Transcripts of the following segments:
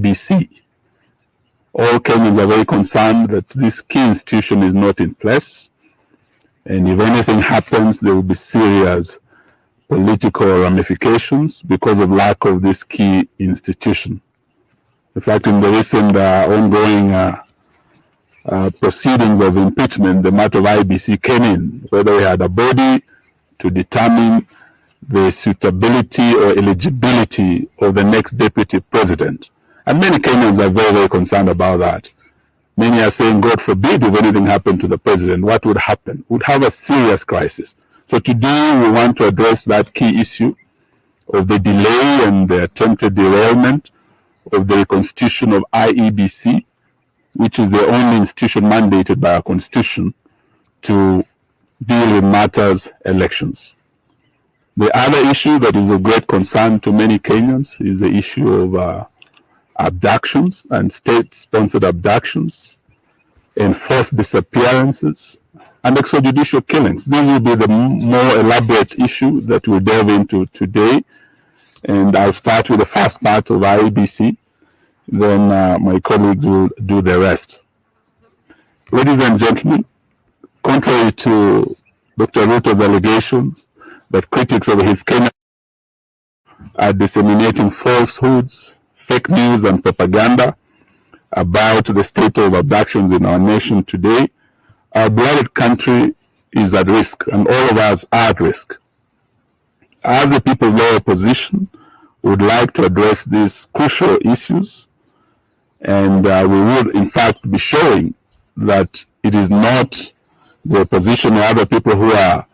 BC. All Kenyans are very concerned that this key institution is not in place, and if anything happens, there will be serious political ramifications because of lack of this key institution. In fact, in the recent ongoing proceedings of impeachment, the matter of IBC came in, whether we had a body to determine the suitability or eligibility of the next deputy president. And many Kenyans are very, very concerned about that. Many are saying, God forbid, if anything happened to the president, what would happen? We'd have a serious crisis. So today we want to address that key issue of the delay and the attempted derailment of the reconstitution of IEBC, which is the only institution mandated by our constitution to deal with matters elections. The other issue that is of great concern to many Kenyans is the issue of abductions and state-sponsored abductions, enforced disappearances, and extrajudicial killings. This will be the more elaborate issue that we'll delve into today. And I'll start with the first part of IEBC, then my colleagues will do the rest. Ladies and gentlemen, contrary to Dr. Ruto's allegations that critics of his Kenya are disseminating falsehoods, fake news, and propaganda about the state of abductions in our nation today, our beloved country is at risk, and all of us are at risk. As the People's Law Opposition, we would like to address these crucial issues, and we would, in fact, be showing that it is not the opposition or other people who are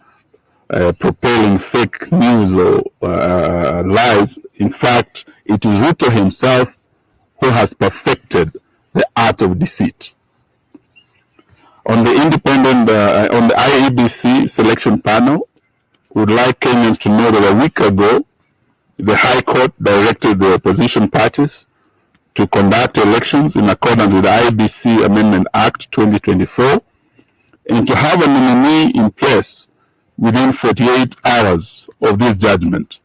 propelling fake news or lies. In fact, it is Ruto himself who has perfected the art of deceit. On the independent, on the IEBC selection panel, we would like Kenyans to know that a week ago, the High Court directed the opposition parties to conduct elections in accordance with the IEBC Amendment Act 2024 and to have a nominee in place within 48 hours of this judgment,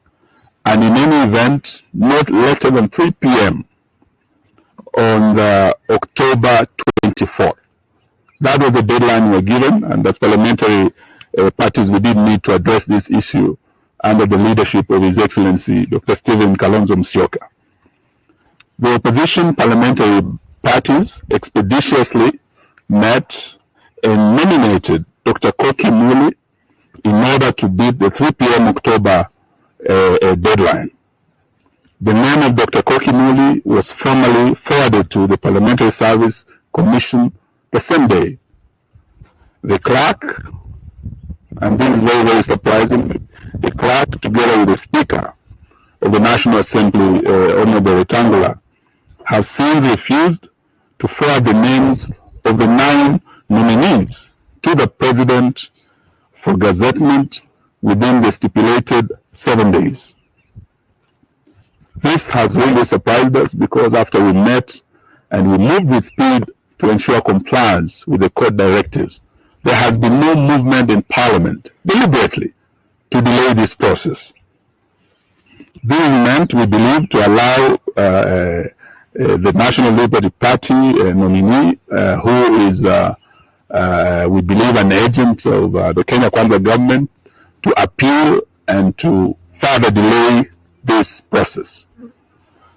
and in any event, not later than 3 p.m. on the October 24th. That was the deadline we were given, and as parliamentary parties, we did need to address this issue under the leadership of His Excellency Dr. Kalonzo Musyoka. The opposition parliamentary parties expeditiously met and nominated Dr. Koki Muli in order to beat the 3 p.m. October deadline. The name of Dr. Koki Muli was formally forwarded to the Parliamentary Service Commission the same day. The clerk, and this is very, very surprising, the clerk, together with the Speaker of the National Assembly, Honorable Wetangula, have since refused to forward the names of the 9 nominees to the President for gazettement within the stipulated 7 days. This has really surprised us because after we met and we moved with speed to ensure compliance with the court directives, there has been no movement in Parliament deliberately to delay this process. This is meant, we believe, to allow the National Liberty Party nominee, who is, we believe, an agent of the Kenya Kwanza government, to appeal and to further delay this process.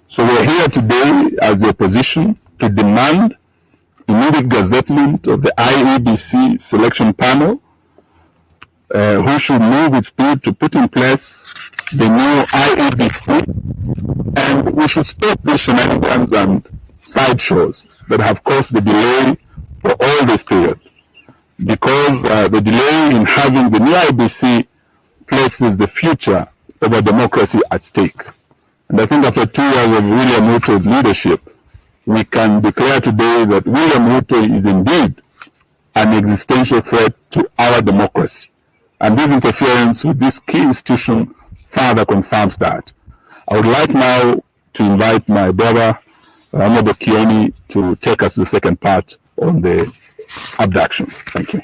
So we're here today as the opposition to demand immediate gazettement of the IEBC selection panel, who should move with speed to put in place the new IEBC, and we should stop the shenanigans and sideshows that have caused the delay for all this period, because the delay in having the new IEBC places the future of our democracy at stake. And I think after 2 years of William Ruto's leadership, we can declare today that William Ruto is indeed an existential threat to our democracy. And this interference with this key institution further confirms that. I would like now to invite my brother, Honorable Kioni, to take us to the second part on the abductions. Thank you.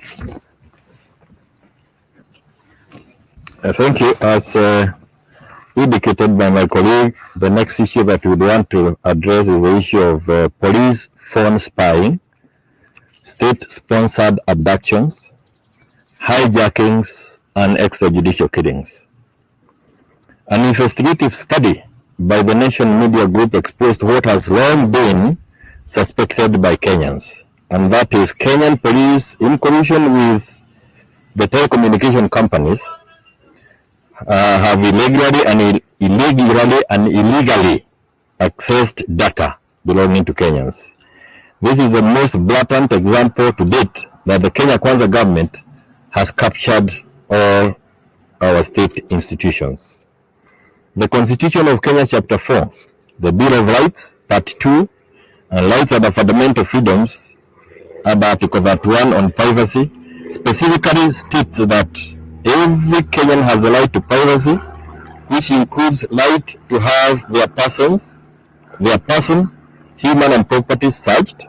Thank you. As indicated by my colleague, the next issue that we would want to address is the issue of police phone spying, state-sponsored abductions, hijackings, and extrajudicial killings. An investigative study by the Nation Media Group exposed what has long been suspected by Kenyans, and that is Kenyan police, in collusion with the telecommunication companies, have illegally and illegally accessed data belonging to Kenyans. This is the most blatant example to date that the Kenya Kwanza government has captured all our state institutions. The Constitution of Kenya Chapter 4, the Bill of Rights, Part 2, and Rights and Fundamental Freedoms, under Article 31 on privacy, specifically states that every Kenyan has the right to privacy, which includes right to have their person, human and property searched.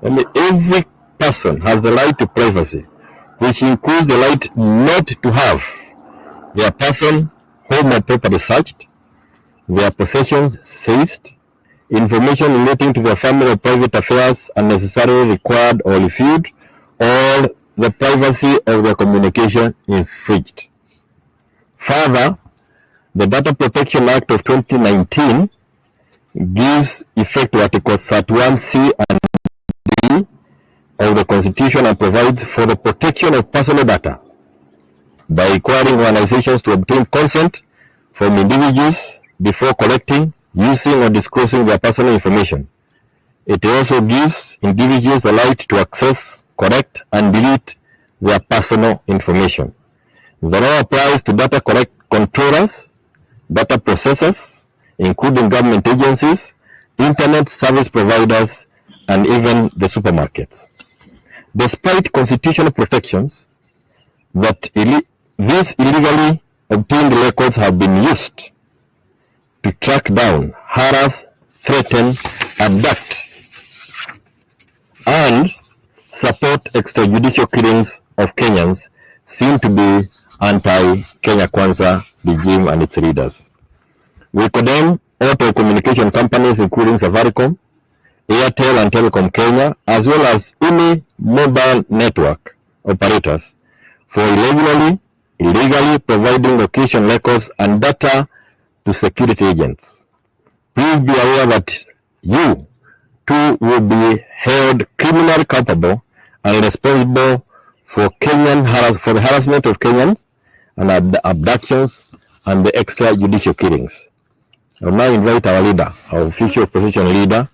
And every person has the right to privacy, which includes the right not to have their person, home or property searched, their possessions seized, information relating to their family or private affairs unnecessarily required or refused, or the privacy of their communication infringed. Further, the Data Protection Act of 2019 gives effect to Article 31C and D of the Constitution and provides for the protection of personal data by requiring organizations to obtain consent from individuals before collecting, using, or disclosing their personal information. It also gives individuals the right to access, correct, and delete their personal information. The law applies to data controllers, data processors, including government agencies, internet service providers, and even the supermarkets. Despite constitutional protections, that these illegally obtained records have been used to track down, harass, threaten, abduct, and support extrajudicial killings of Kenyans seem to be anti-Kenya Kwanza regime and its leaders. We condemn all telecommunication companies, including Safaricom, Airtel, and Telecom Kenya, as well as any mobile network operators, for illegally providing location records and data to security agents. Please be aware that you too will be held criminally culpable and responsible for the harassment of Kenyans and the abductions and the extrajudicial killings. I will now invite our leader, our official opposition leader,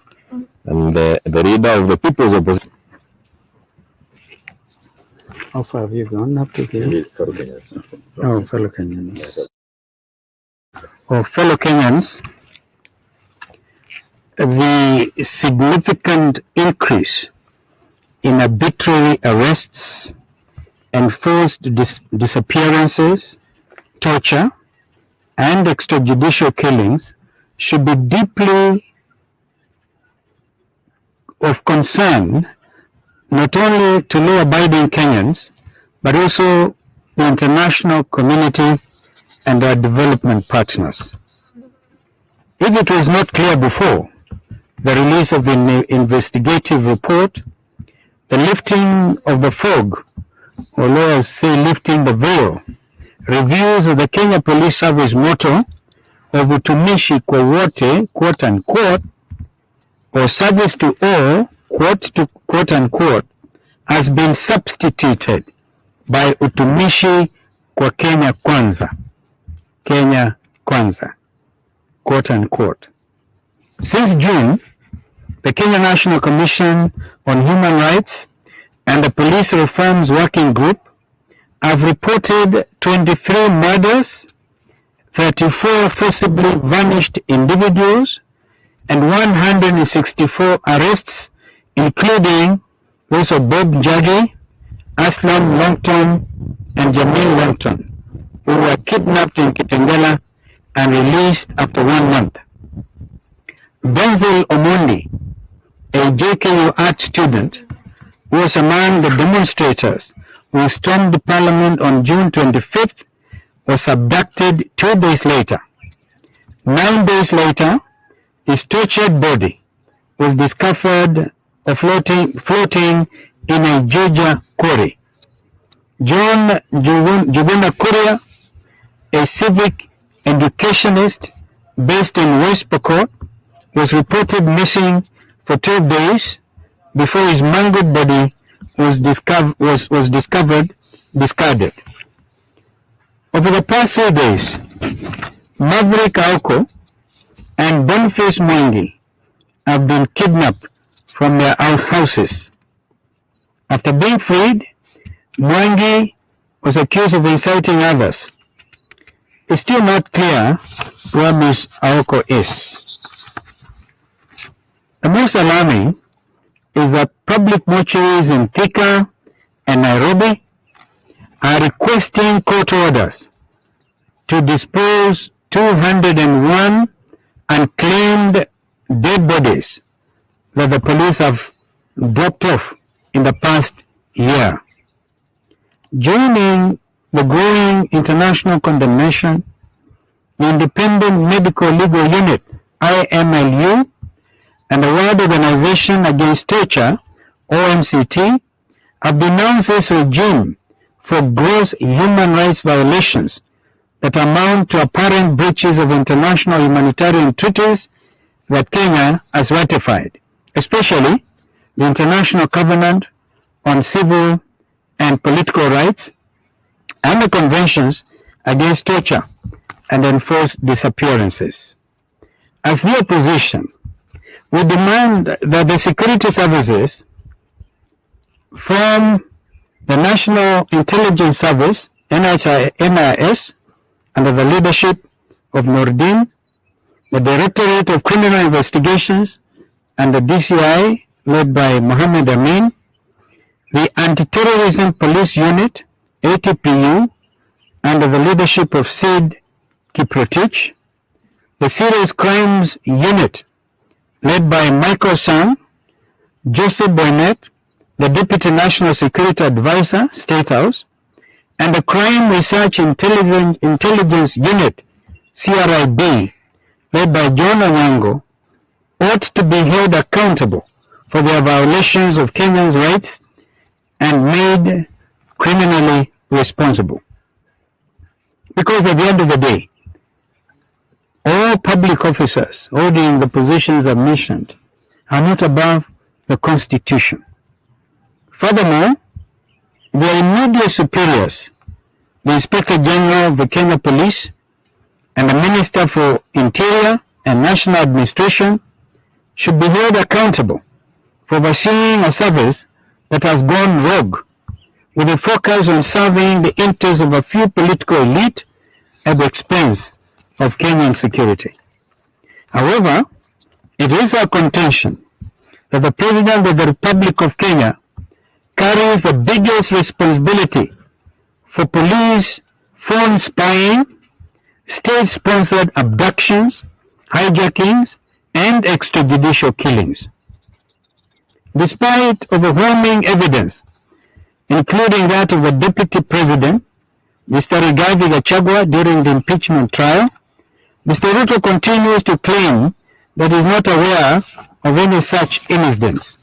and the leader of the People's Opposition. How far have you gone up to here? Fellow Kenyans. Fellow Kenyans, the significant increase in arbitrary arrests, enforced disappearances, torture, and extrajudicial killings should be deeply of concern not only to law-abiding Kenyans, but also the international community and our development partners. If it was not clear before, the release of the investigative report, the lifting of the fog, or lawyers say lifting the veil, reveals the Kenya Police Service motto of utumishi kwa wote, quote unquote, or service to all, quote unquote, has been substituted by utumishi kwa Kenya Kwanza, quote unquote. Since June, the Kenya National Commission on Human Rights and the Police Reforms Working Group have reported 23 murders, 34 forcibly vanished individuals, and 164 arrests, including those of Bob Njagi, Aslam Longton, and Jamil Longton, who were kidnapped in Kitengela and released after 1 month. Denzel Omondi, a JKU art student, was among the demonstrators who stormed the parliament on June 25th was abducted 2 days later. 9 days later, his tortured body was discovered floating in a Georgia quarry. John Juguna Kuria, a civic educationist based in West Pokot, was reported missing for 12 days before his mangled body was discovered discarded. Over the past 3 days, Maverick Aoko and Boniface Mwangi have been kidnapped from their houses. After being freed, Mwangi was accused of inciting others. It's still not clear where Ms. Aoko is. The most alarming is that public mortuaries in Thika and Nairobi are requesting court orders to dispose 201 unclaimed dead bodies that the police have dropped off in the past year. Joining the growing international condemnation, the Independent Medical Legal Unit, IMLU, and the World Organization Against Torture, OMCT, have denounced this regime for gross human rights violations that amount to apparent breaches of international humanitarian treaties that Kenya has ratified, especially the International Covenant on Civil and Political Rights and the Conventions Against Torture and Enforced Disappearances. As the opposition, we demand that the security services from the National Intelligence Service, NIS, under the leadership of Nordin, the Directorate of Criminal Investigations, and the DCI, led by Mohammed Amin, the Anti-Terrorism Police Unit, ATPU, under the leadership of Sid Kiprotich, the Serious Crimes Unit, led by Michael Sang, Joseph Boynet, the Deputy National Security Advisor, State House, and the Crime Research Intelligence Unit, CRIB, led by John Onyango, ought to be held accountable for their violations of Kenyans' rights and made criminally responsible. Because at the end of the day, all public officers holding the positions I've mentioned are not above the Constitution. Furthermore, their immediate superiors, the Inspector General of the Kenya Police and the Minister for Interior and National Administration, should be held accountable for overseeing a service that has gone rogue with a focus on serving the interests of a few political elite at the expense of Kenyan security. However, it is our contention that the President of the Republic of Kenya carries the biggest responsibility for police phone spying, state-sponsored abductions, hijackings, and extrajudicial killings. Despite overwhelming evidence, including that of the Deputy President, Mr. Rigathi Gachagua, during the impeachment trial, Mr. Ruto continues to claim that he is not aware of any such incidents.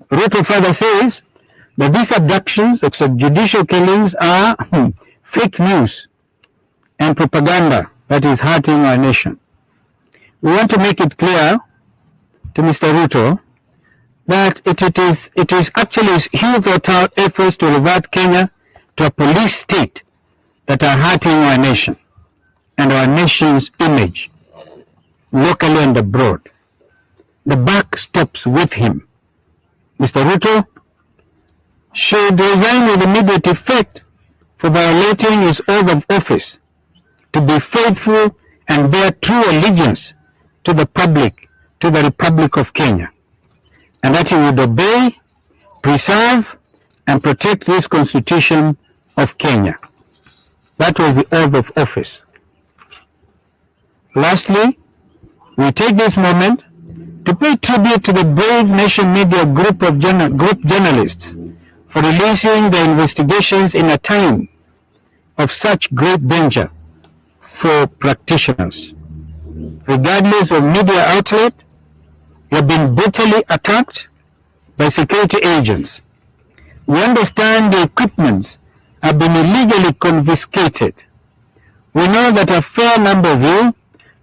Ruto further says that these abductions, extrajudicial killings, are fake news and propaganda that is hurting our nation. We want to make it clear to Mr. Ruto that it is actually his thought-out efforts to revert Kenya to a police state that are hurting our nation and our nation's image, locally and abroad. The buck stops with him. Mr. Ruto should resign with immediate effect for violating his oath of office to be faithful and bear true allegiance to the public, to the Republic of Kenya, and that he would obey, preserve, and protect this Constitution of Kenya. That was the oath of office. Lastly, we take this moment to pay tribute to the brave Nation Media group journalists for releasing their investigations in a time of such great danger for practitioners. Regardless of media outlet, you have been brutally attacked by security agents. We understand the equipments have been illegally confiscated. We know that a fair number of you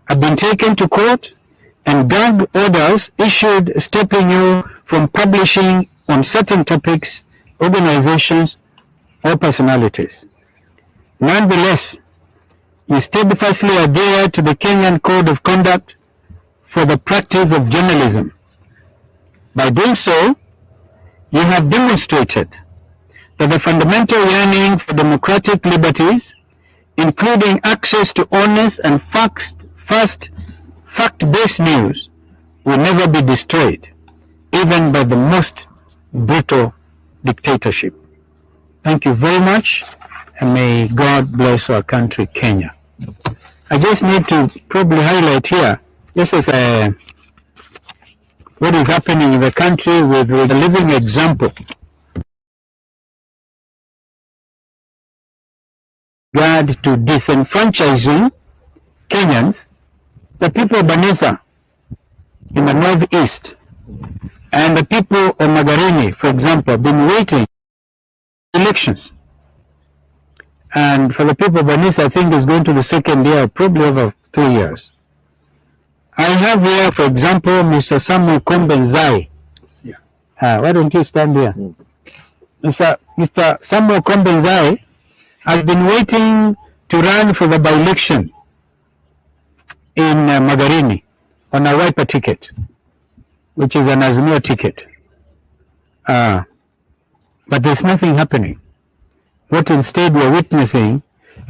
have been taken to court and gag orders issued stopping you from publishing on certain topics, organizations, or personalities. Nonetheless, you steadfastly adhere to the Kenyan Code of Conduct for the practice of journalism. By doing so, you have demonstrated that the fundamental yearning for democratic liberties, including access to honest and fact-based news, will never be destroyed, even by the most brutal dictatorship. Thank you very much, and may God bless our country, Kenya. I just need to probably highlight here, this is what is happening in the country with a living example. Regard to disenfranchising Kenyans, the people of Banisa in the northeast and the people of Magarini, for example, have been waiting for elections. And for the people of Banisa, I think it's going to the second year, probably over 2 years. I have here, for example, Mr. Samuel Kombenzai. Why don't you stand here? Mr. Samuel Kombenzai has been waiting to run for the by-election in Magarini on a Wiper ticket, which is an Azimio ticket. But there's nothing happening. What instead we're witnessing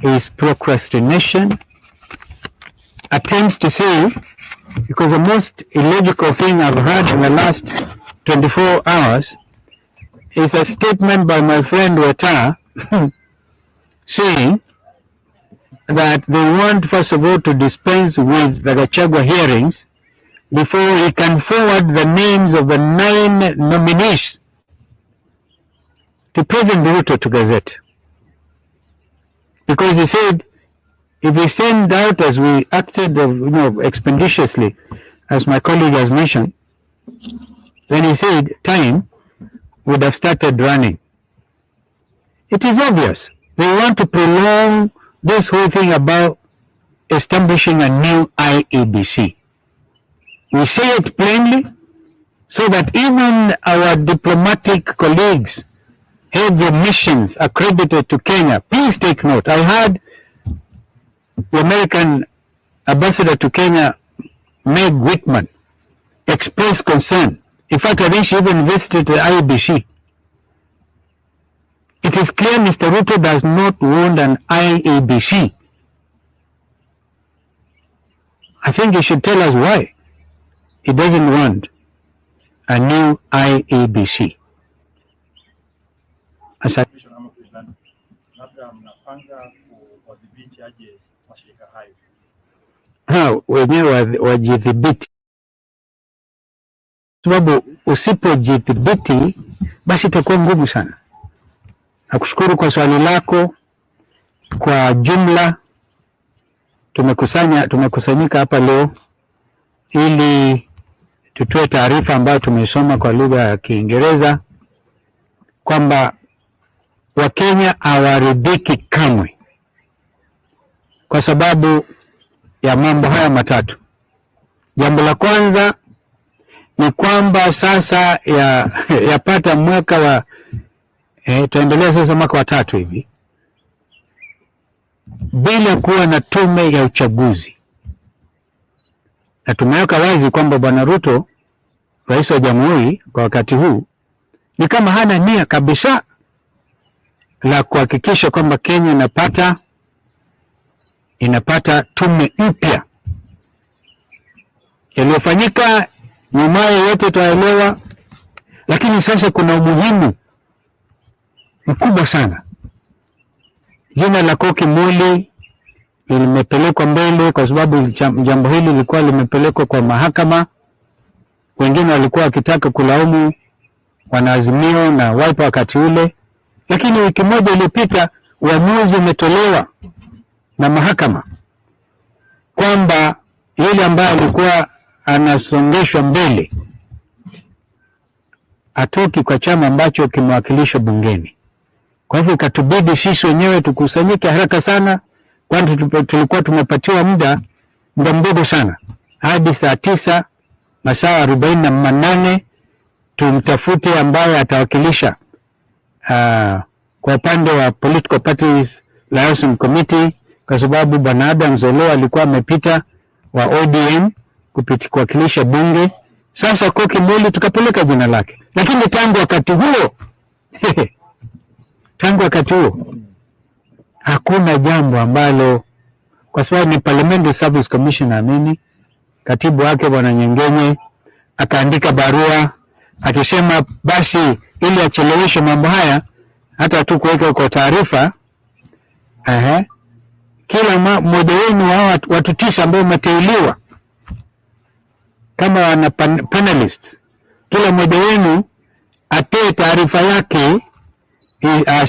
is procrastination, attempts to say, because the most illogical thing I've heard in the last 24 hours is a statement by my friend Weta saying that they want, first of all, to dispense with the Gachagua hearings before he can forward the names of the 9 nominees to President Ruto to Gazette. Because he said, if we send out as we acted, expeditiously, as my colleague has mentioned, then he said time would have started running. It is obvious. They want to prolong this whole thing about establishing a new IEBC. We say it plainly so that even our diplomatic colleagues, heads of missions accredited to Kenya, please take note. I heard the American ambassador to Kenya, Meg Whitman, express concern. In fact, I think she even visited the IEBC. It is clear Mr. Ruto does not want an IEBC. I think he should tell us why he doesn't want a new IEBC. Wenyewe wajidhibiti, sababu usipojidhibiti basi itakuwa ngumu sana. Nakushukuru kwa swali lako. Kwa jumla tumekusanyika hapa leo ili tutoe taarifa ambayo tumesoma kwa lugha ya Kiingereza kwamba Wakenya hawaridhiki kamwe kwa sababu ya mambo haya matatu. Jambo la kwanza ni kwamba sasa yapata mwaka wa tuendelea sasa mwaka wa 3 hivi bila kuwa na tume ya uchaguzi, na tumeweka wazi kwamba Bwana Ruto, rais wa jamhuri kwa wakati huu, ni kama hana nia kabisa la kuhakikisha kwamba Kenya inapata tume mpya. Yaliyofanyika nyumaye yote twaelewa, lakini sasa kuna umuhimu mkubwa sana. Jina la Koki Muli limepelekwa mbele kwa sababu jambo hili lilikuwa limepelekwa kwa mahakama. Wengine walikuwa wakitaka kulaumu wanaazimio na Wiper wakati ule, lakini wiki moja iliyopita uamuzi umetolewa na mahakama kwamba yule ambaye alikuwa anasongeshwa mbele atoki kwa chama ambacho kimwakilisha bungeni. Kwa hivyo ikatubidi sisi wenyewe tukusanyike haraka sana, kwani tulikuwa tumepatiwa muda mdogo sana, hadi saa 9 masaa 48 tumtafute ambaye atawakilisha kwa upande wa Political Parties Liaison Committee, kwa sababu bwana Adam Zolo alikuwa amepita wa ODM kuwakilisha bunge. Sasa Koki Mboli tukapeleka jina lake, lakini tangu wakati huo hakuna jambo ambalo, kwa sababu ni Parliamentary Service Commission, naamini katibu wake bwana Nyengenye akaandika barua akisema basi ili acheleweshe mambo haya, hata tu kuweka kwa taarifa, kila mmoja wenu wa watu 9 ambao umeteuliwa kama wana panelists, kila mmoja wenu atoe taarifa yake,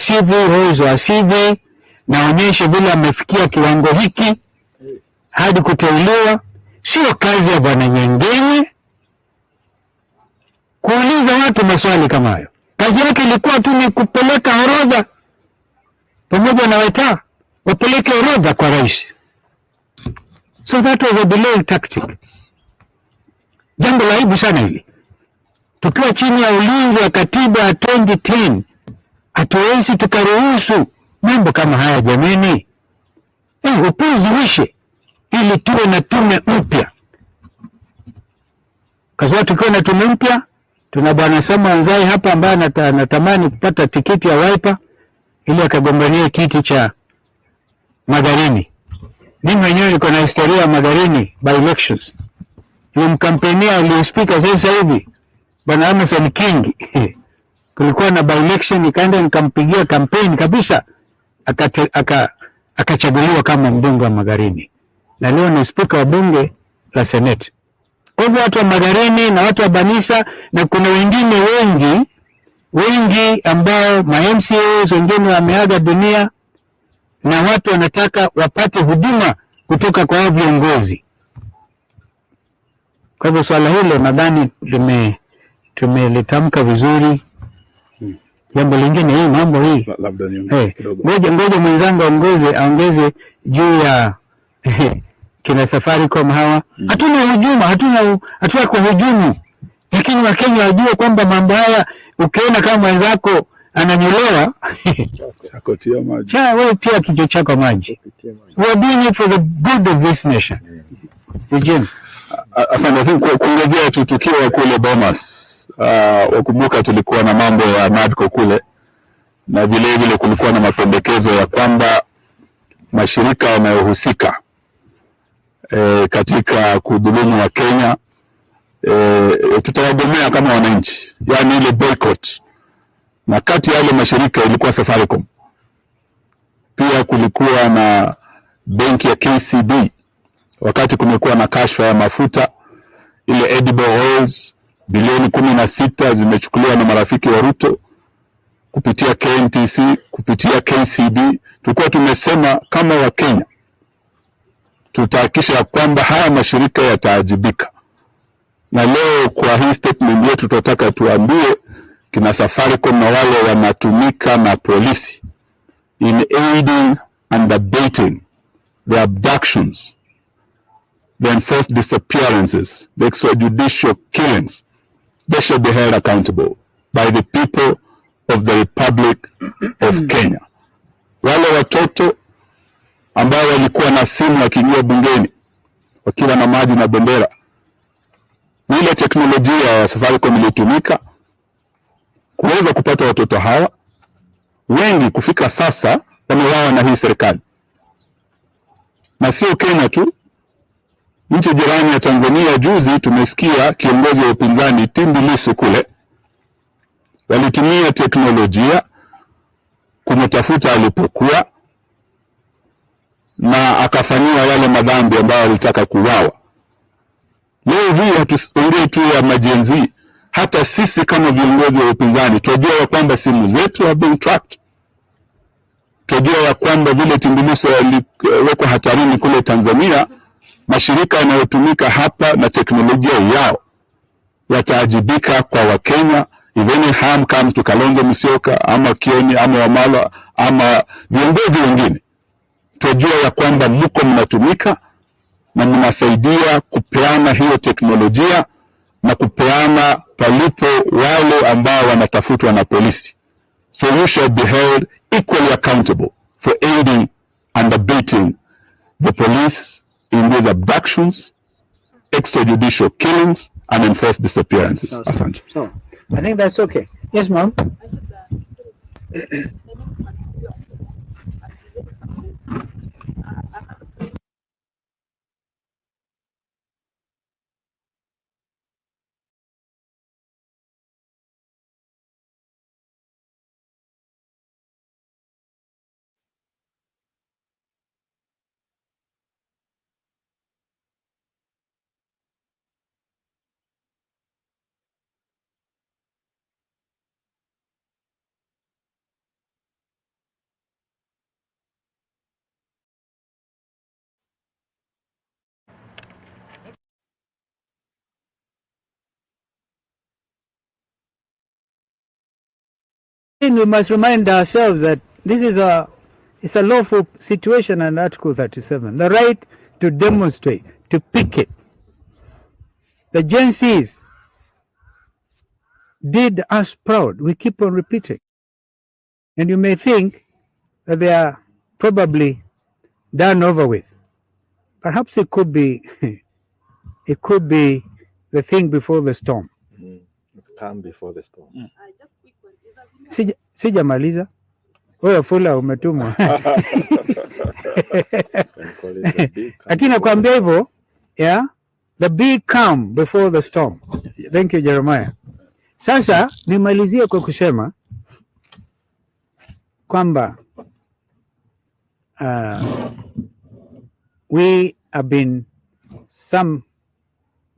CV naonyeshe vile amefikia kiwango hiki hadi kuteuliwa. Sio kazi ya bwana Nyengenye kuuliza watu maswali kama hayo. Kazi yake ilikuwa tu ni kupeleka orodha pamoja na weta wapeleke orodha kwa rais. So that was a delay tactic. Jambo la aibu sana hili. Tukiwa chini ya ulinzi wa katiba ya 2010, hatuwezi tukaruhusu mambo kama haya jameni. Upuzi wishe ili tuwe na tume mpya. Kwa sababu tukiwa na tume mpya, tuna bwana Samuel Anzai hapa ambaye anatamani kupata tikiti ya Wiper ili akagombania kiti cha Magarini. Mimi mwenyewe niko na historia ya Magarini by elections. Nilimkampenia ile speaker sasa hivi bwana Amason King. Kulikuwa na by election, nikaenda nikampigia campaign kabisa, akachaguliwa kama mbunge wa Magarini, na leo ni speaker wa bunge la Senate. Kwa hivyo watu wa Magarini na watu wa Banisa na kuna wengine wengi ambao ma-MCAs wengine wameaga dunia, na watu wanataka wapate huduma kutoka kwa hao viongozi. Kwa hivyo swala hilo nadhani tumelitamka vizuri. Jambo lingine hii mambo hii, ngoja mwenzangu aongeze juu ya kina Safaricom hawa. Hatuna hujuma, hatuna kuhujumu, lakini Wakenya wajue kwamba mambo haya, ukiona kama mwenzako ananyolewa chakotia maji, wewe tia kichwa chako maji. We are doing it for the good of this nation. Asante. Kuongezea tukio kule Bomas, wakumbuka tulikuwa na mambo ya NADCO kule, na vile kulikuwa na mapendekezo ya kwamba mashirika yanayohusika katika kudhulumu wa Kenya tutawagomea kama wananchi, yani ile boycott. Na kati ya yale mashirika ilikuwa Safaricom. Pia kulikuwa na benki ya KCB, wakati kumekuwa na kashfa ya mafuta ile edible oils, bilioni 16 zimechukuliwa na marafiki wa Ruto kupitia KNTC, kupitia KCB. Tulikuwa tumesema kama wa Kenya tutahakikisha kwamba haya mashirika yataajibika. Na leo kwa hii statement yetu tunataka tuambie kina Safaricom na wale wanatumika na polisi in aiding and abetting the abductions, the enforced disappearances, the extrajudicial killings, they should be held accountable by the people of the Republic of Kenya. Wale watoto ambao walikuwa na simu wakiingia bungeni wakiwa na maji na bendera, ile teknolojia ya Safaricom ilitumika kuweza kupata watoto hawa. Wengi kufika sasa wameuawa na hii serikali. Na sio Kenya tu, nchi jirani ya Tanzania juzi tumesikia kiongozi wa upinzani Tundu Lissu kule walitumia teknolojia kumtafuta alipokuwa na akafanyiwa yale madhambi ambayo alitaka kuuawa. Leo hii hatuongei tu ya majenzi, hata sisi kama viongozi wa upinzani tunajua kwamba simu zetu are being tracked. Tunajua ya kwamba vile Tundu Lissu waliwekwa hatarini kule Tanzania, mashirika yanayotumika hapa na teknolojia yao yataajibika kwa Wakenya. If any harm comes to Kalonzo Musyoka ama Kioni ama Wamalwa ama viongozi wengine, tunajua ya kwamba mko mnatumika na mnasaidia kupeana hiyo teknolojia na kupeana palipo wale ambao wanatafutwa na polisi. So you shall be held equally accountable for aiding and abetting the police in these abductions, extrajudicial killings, and enforced disappearances. Asante. So, I think that's okay. Yes, ma'am. We must remind ourselves that this is it's a lawful situation under Article 37. The right to demonstrate, to picket. The Gen Zs did us proud. We keep on repeating. And you may think that they are probably done over with. Perhaps it could be it could be the thing before the storm. It's calm before the storm. Sijamaliza. Wewe Fula umetumwa. Lakini nakwambia hivyo, yeah, the big calm before the storm. Thank you, Jeremiah. Sasa nimalizie kwa kusema kwamba we have been some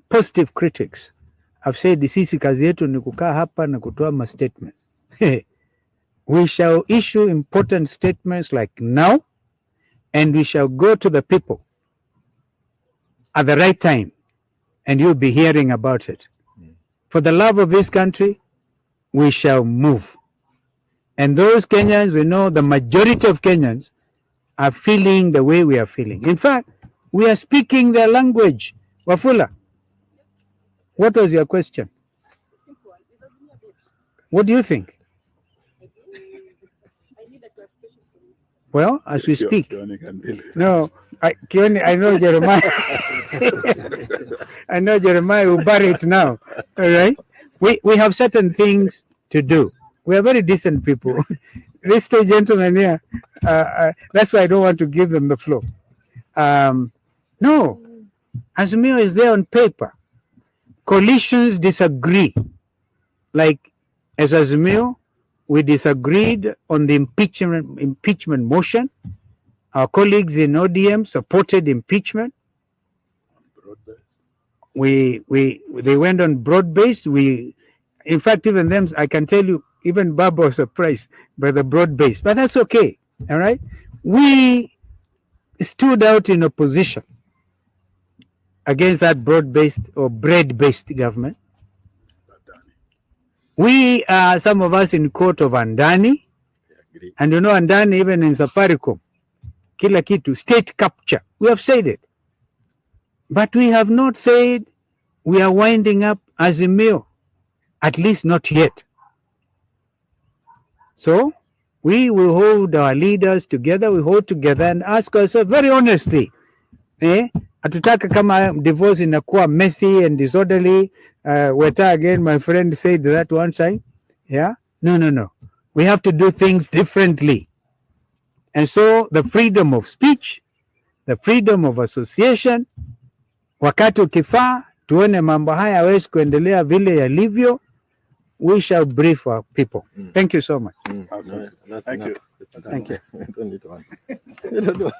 positive critics have said sisi kazi yetu ni kukaa hapa na kutoa ma statement. We shall issue important statements like now, and we shall go to the people at the right time, and you'll be hearing about it. For the love of this country, we shall move. And those Kenyans, we know the majority of Kenyans are feeling the way we are feeling. In fact, we are speaking their language. Wafula, what was your question? What do you think? Well, as we speak. No, Kioni, I know Jeremiah. I know Jeremiah will bury it now. All right? We have certain things to do. We are very decent people. These two gentlemen here, that's why I don't want to give them the floor. No, Azimio is there on paper. Coalitions disagree. Like as Azimio, we disagreed on the impeachment motion. Our colleagues in ODM supported impeachment. They went on broad-based. In fact, even them, I can tell you, even Baba was surprised by the broad-based, but that's okay. All right, we stood out in opposition against that broad-based or bread-based government. We are, some of us, in court of Andani, and you know Andani, even in Safaricom, kila kitu, state capture. We have said it, but we have not said we are winding up Azimio, at least not yet. So we will hold our leaders together, we hold together and ask ourselves very honestly, hatutaka kama divorce inakuwa messy and disorderly. Weta again, my friend said that one time. Yeah, no. We have to do things differently. And so the freedom of speech, the freedom of association, wakati ukifaa tuone mambo haya hawezi kuendelea vile yalivyo, we shall brief our people. Thank you so much. Thank you. Thank you. I don't need one. I don't know.